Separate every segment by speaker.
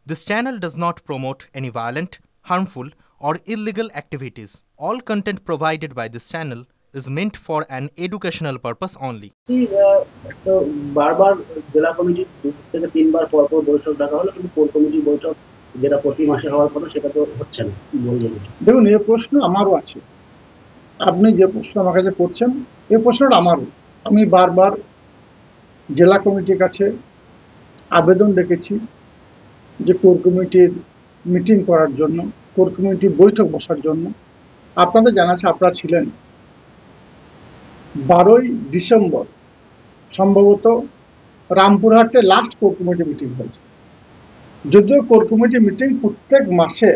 Speaker 1: This channel does not promote any violent, harmful, or illegal activities. All content provided by this channel is meant for an educational purpose only.
Speaker 2: তো বারবার জেলা committee 2 থেকে 3 বার পর পর বৈঠক ডাকা হলো, কিন্তু কোর কমিটি বৈঠক যেটা প্রতি মাসে হওয়ার কথা সেটা তো হচ্ছে না।
Speaker 3: দেখুন, এই প্রশ্ন আমারও আছে। আপনি যে প্রশ্ন আমার কাছে করছেন, এই প্রশ্নটা আমারও। আমি বারবার জেলা কমিটির কাছে আবেদন রেখেছি যে কোর কমিটির মিটিং করার জন্য, কোর কমিটির বৈঠক বসার জন্য। আপনাদের জানা আছে, আপনারা ছিলেন 12ই ডিসেম্বর সম্ভবত রামপুরহাটে লাস্ট কোর কমিটি মিটিং হয়েছে। যদিও কোর কমিটি মিটিং প্রত্যেক মাসে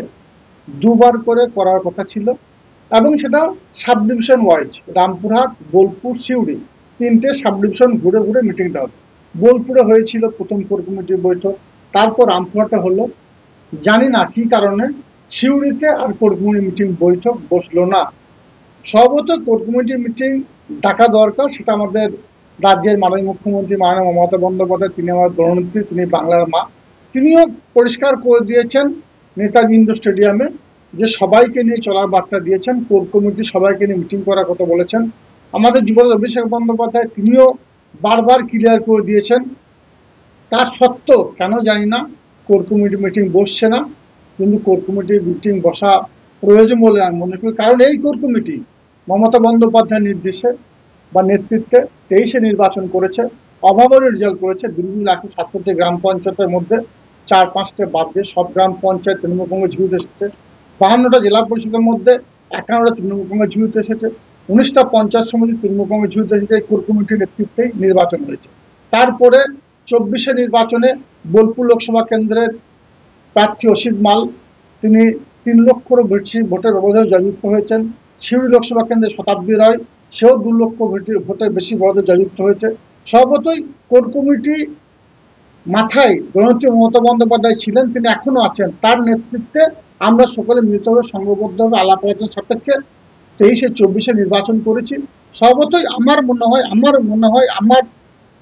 Speaker 3: 2 বার করে করার কথা ছিল, এবং সেটা sub division wise, Rampurhat, Bolpur, Suri 3টে সাব ডিভিশন ঘুরে ঘুরে মিটিংটা হতো। বোলপুরে হয়েছিল প্রথম কোর কমিটির বৈঠক, তারপর রামপুরহাটে হলো। জানি না কি কারণে সিউড়িতে আর কোর কমিটি মিটিং বৈঠক বসলো না। সর্বত কোর কমিটি মিটিং ডাকা দরকার, সেটা আমাদের রাজ্যের মাননীয় মুখ্যমন্ত্রী মাননীয় মমতা বন্দ্যোপাধ্যায়, তিনি আমার দলনেত্রী, তিনি বাংলার মা। তিনিও পরিষ্কার করে দিয়েছেন নেতাজি ইন্ডোর স্টেডিয়ামে যে সবাইকে নিয়ে চলার বার্তা দিয়েছেন, কোর কমিটি সবাইকে নিয়ে মিটিং করার কথা বলেছেন। আমাদের যুবরাজ অভিষেক বন্দ্যোপাধ্যায় তিনিও বারবার ক্লিয়ার করে দিয়েছেন। তার সত্ত্বেও কেন জানি না কোর কমিটি মিটিং বসছে না। কিন্তু কোর কমিটির মিটিং বসা প্রয়োজন বলে আমি মনে করি, কারণ এই কোর কমিটি মমতা বন্দ্যোপাধ্যায়ের নির্দেশে বা নেতৃত্বে 23-এ নির্বাচন করেছে, অভাবনীয় রেজাল্ট করেছে। 2,67 গ্রাম পঞ্চায়েতের মধ্যে 4-5টে বাদ দিয়ে সব গ্রাম পঞ্চায়েত তৃণমূল কংগ্রেস ঝুঁতে এসেছে। 52টা জেলা পরিষদের মধ্যে 51টা তৃণমূল কংগ্রেস ঝুঁতে এসেছে। 19টা পঞ্চায়েত সমিতি তৃণমূল কংগ্রেস ঝুঁতে এসেছে। এই কোর কমিটির নেতৃত্বেই নির্বাচন হয়েছে। তারপরে 24-এ নির্বাচনে বোলপুর লোকসভা কেন্দ্রের প্রার্থী অসিত মাল, তিনি 3 লক্ষেরও বেশি ভোটের ব্যবধানে জয়যুক্ত হয়েছেন। সিউড়ি লোকসভা কেন্দ্রে শতাব্দী রায়, সেও 2 লক্ষ ভোটের বেশি ব্যবধানে জয়যুক্ত হয়েছে। সর্বতই কোর কমিটি মাথায় জননেত্রী মমতা বন্দ্যোপাধ্যায় ছিলেন, তিনি এখনো আছেন। তার নেতৃত্বে আমরা সকলে মিলিতভাবে সংঘবদ্ধভাবে আলাপ আলোচনা সাপেক্ষে 23-24-এ নির্বাচন করেছি। সর্বতই আমার মনে হয় আমার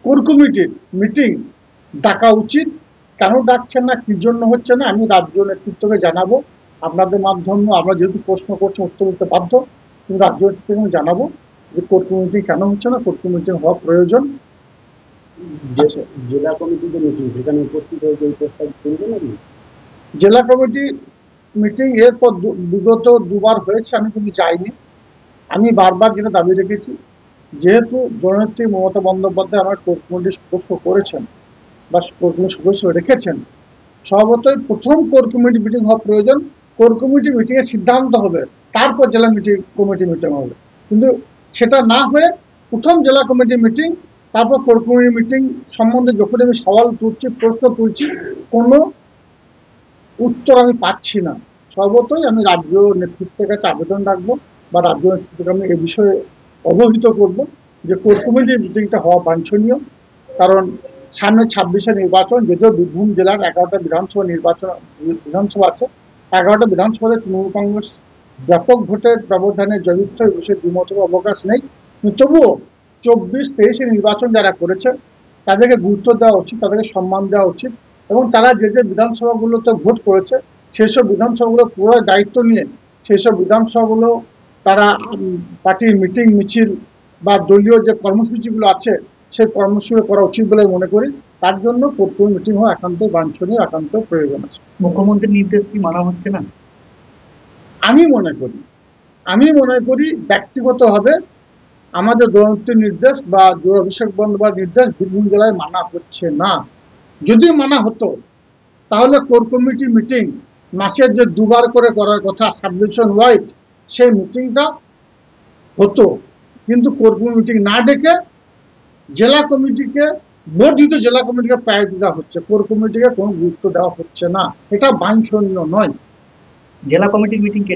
Speaker 3: কোর কমিটির মিটিং ডাকা উচিত। কেন ডাকছেন না, কি জন্য হচ্ছে না, আমি রাজ্য নেতৃত্বকে জানাবো। আপনাদের মাধ্যমে আমরা যেহেতু প্রশ্ন করছি, উত্তর দিতে বাধ্য, কিন্তু রাজ্য নেতৃত্বকে জানাবো যে কোর কমিটি কেন হচ্ছে না, কোর কমিটি হওয়া প্রয়োজন।
Speaker 2: জেলা কমিটি যে মিটিং সেখানে উপস্থিত হয়েছে, এই প্রস্তাব করবে নাকি?
Speaker 3: জেলা কমিটি মিটিং এরপর বিগত 2 বার হয়েছে, আমি কিন্তু যাইনি। আমি বারবার যেটা দাবি রেখেছি, যেহেতু জননেত্রী মমতা বন্দ্যোপাধ্যায় আমার কোর কমিটির সদস্য করেছেন বা কোর কমিটির সদস্য রেখেছেন, স্বভাবতই প্রথম কোর কমিটি মিটিং হওয়া প্রয়োজন। কোর কমিটি মিটিংয়ের সিদ্ধান্ত হবে, তারপর জেলা কমিটি মিটিং হবে। কিন্তু সেটা না হয়ে প্রথম জেলা কমিটি মিটিং, তারপর কোর কমিটি মিটিং সম্বন্ধে যখন আমি সওয়াল তুলছি, প্রশ্ন তুলছি, কোনো উত্তর আমি পাচ্ছি না। সর্বতই আমি রাজ্য নেতৃত্বের কাছে আবেদন রাখবো বা রাজ্য নেতৃত্বকে আমি এ বিষয়ে অবহিত করব যে কোর কমিটির মিটিংটা হওয়া বাঞ্ছনীয়। কারণ সামনে 26-এ নির্বাচন, যদিও বীরভূম জেলার 11টা বিধানসভা আছে, 11টা বিধানসভাতে তৃণমূল কংগ্রেস ব্যাপক ভোটের ব্যবধানে জয়যুক্ত, এই বিষয়ে দ্বিমতের অবকাশ নেই। কিন্তু তবুও 24-23-এ নির্বাচন যারা করেছে তাদেরকে গুরুত্ব দেওয়া উচিত, তাদেরকে সম্মান দেওয়া উচিত, এবং তারা যে যে বিধানসভাগুলোতে ভোট করেছে সেই সব বিধানসভাগুলো পুরো দায়িত্ব নিয়ে সেই সব বিধানসভাগুলো তারা পার্টির মিটিং মিছিল বা দলীয় যে কর্মসূচিগুলো আছে সেই কর্মসূচি করা উচিত বলে মনে করি। তার জন্য কোর কমিটি মিটিং হওয়া একান্ত বাঞ্ছনীয়, একান্ত প্রয়োজন আছে।
Speaker 2: মুখ্যমন্ত্রীর নির্দেশ কি মানা হচ্ছে না?
Speaker 3: আমি মনে করি ব্যক্তিগতভাবে আমাদের দলনেত্রীর নির্দেশ বা অভিষেক বন্দ্যোপাধ্যায়ের নির্দেশ বীরভূম জেলায় মানা হচ্ছে না। যদি মানা হতো তাহলে কোর কমিটি মিটিং মাসের যে 2 বার করে করার কথা সাব ডিভিশন ওয়াইজ, সেই মিটিংটা হতো। কিন্তু কোর কমিটি মিটিং না ডেকে জেলা কমিটিকে, বর্ধিত জেলা কমিটিকে প্রায়োরিটি দেওয়া হচ্ছে, কোর কমিটিকে কোনো গুরুত্ব দেওয়া হচ্ছে না। এটা বাঞ্ছনীয় নয়।
Speaker 2: জেলা কমিটির মিটিং কে